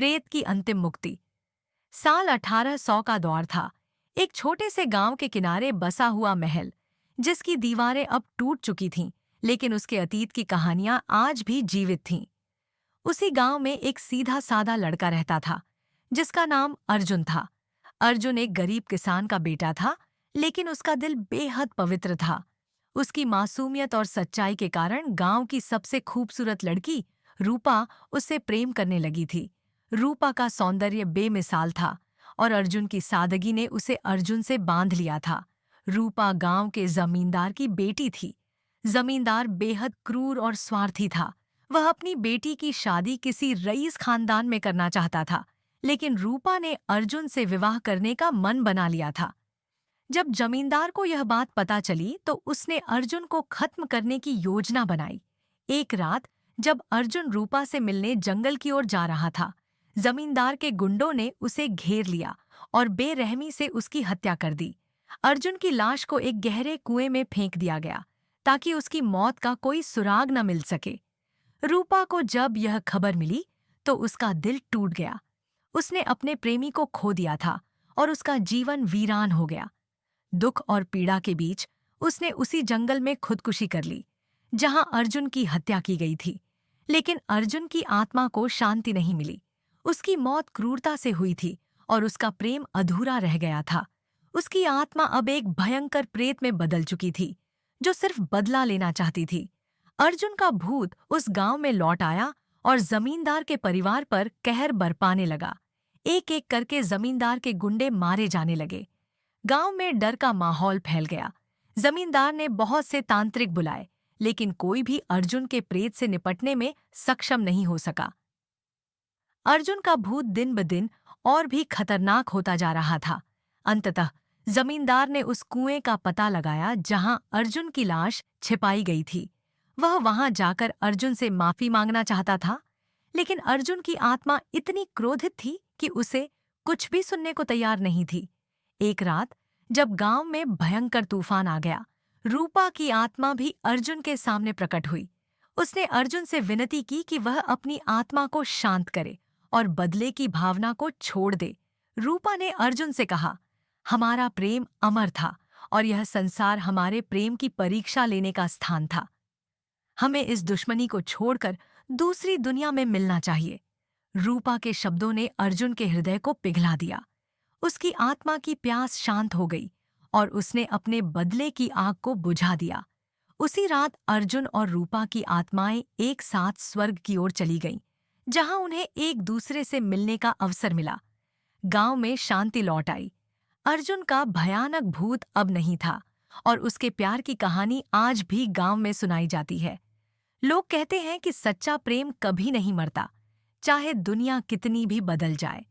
प्रेत की अंतिम मुक्ति। साल 1800 का दौर था। एक छोटे से गांव के किनारे बसा हुआ महल, जिसकी दीवारें अब टूट चुकी थीं, लेकिन उसके अतीत की कहानियां आज भी जीवित थीं। उसी गांव में एक सीधा सादा लड़का रहता था, जिसका नाम अर्जुन था। अर्जुन एक गरीब किसान का बेटा था, लेकिन उसका दिल बेहद पवित्र था। उसकी मासूमियत और सच्चाई के कारण गांव की सबसे खूबसूरत लड़की रूपा उससे प्रेम करने लगी थी। रूपा का सौंदर्य बेमिसाल था और अर्जुन की सादगी ने उसे अर्जुन से बांध लिया था। रूपा गांव के जमींदार की बेटी थी। जमींदार बेहद क्रूर और स्वार्थी था। वह अपनी बेटी की शादी किसी रईस खानदान में करना चाहता था, लेकिन रूपा ने अर्जुन से विवाह करने का मन बना लिया था। जब जमींदार को यह बात पता चली तो उसने अर्जुन को खत्म करने की योजना बनाई। एक रात जब अर्जुन रूपा से मिलने जंगल की ओर जा रहा था, जमींदार के गुंडों ने उसे घेर लिया और बेरहमी से उसकी हत्या कर दी। अर्जुन की लाश को एक गहरे कुएं में फेंक दिया गया, ताकि उसकी मौत का कोई सुराग न मिल सके। रूपा को जब यह खबर मिली तो उसका दिल टूट गया। उसने अपने प्रेमी को खो दिया था और उसका जीवन वीरान हो गया। दुख और पीड़ा के बीच उसने उसी जंगल में खुदकुशी कर ली, जहां अर्जुन की हत्या की गई थी। लेकिन अर्जुन की आत्मा को शांति नहीं मिली। उसकी मौत क्रूरता से हुई थी और उसका प्रेम अधूरा रह गया था। उसकी आत्मा अब एक भयंकर प्रेत में बदल चुकी थी, जो सिर्फ बदला लेना चाहती थी। अर्जुन का भूत उस गांव में लौट आया और जमींदार के परिवार पर कहर बरपाने लगा। एक एक करके जमींदार के गुंडे मारे जाने लगे। गांव में डर का माहौल फैल गया। जमींदार ने बहुत से तांत्रिक बुलाए, लेकिन कोई भी अर्जुन के प्रेत से निपटने में सक्षम नहीं हो सका। अर्जुन का भूत दिन ब दिन और भी खतरनाक होता जा रहा था। अंततः जमींदार ने उस कुएं का पता लगाया जहां अर्जुन की लाश छिपाई गई थी। वह वहां जाकर अर्जुन से माफी मांगना चाहता था, लेकिन अर्जुन की आत्मा इतनी क्रोधित थी कि उसे कुछ भी सुनने को तैयार नहीं थी। एक रात जब गांव में भयंकर तूफान आ गया, रूपा की आत्मा भी अर्जुन के सामने प्रकट हुई। उसने अर्जुन से विनती की कि वह अपनी आत्मा को शांत करे और बदले की भावना को छोड़ दे। रूपा ने अर्जुन से कहा, हमारा प्रेम अमर था और यह संसार हमारे प्रेम की परीक्षा लेने का स्थान था। हमें इस दुश्मनी को छोड़कर दूसरी दुनिया में मिलना चाहिए। रूपा के शब्दों ने अर्जुन के हृदय को पिघला दिया। उसकी आत्मा की प्यास शांत हो गई और उसने अपने बदले की आग को बुझा दिया। उसी रात अर्जुन और रूपा की आत्माएं एक साथ स्वर्ग की ओर चली गईं, जहां उन्हें एक दूसरे से मिलने का अवसर मिला। गांव में शांति लौट आई। अर्जुन का भयानक भूत अब नहीं था और उसके प्यार की कहानी आज भी गांव में सुनाई जाती है। लोग कहते हैं कि सच्चा प्रेम कभी नहीं मरता, चाहे दुनिया कितनी भी बदल जाए।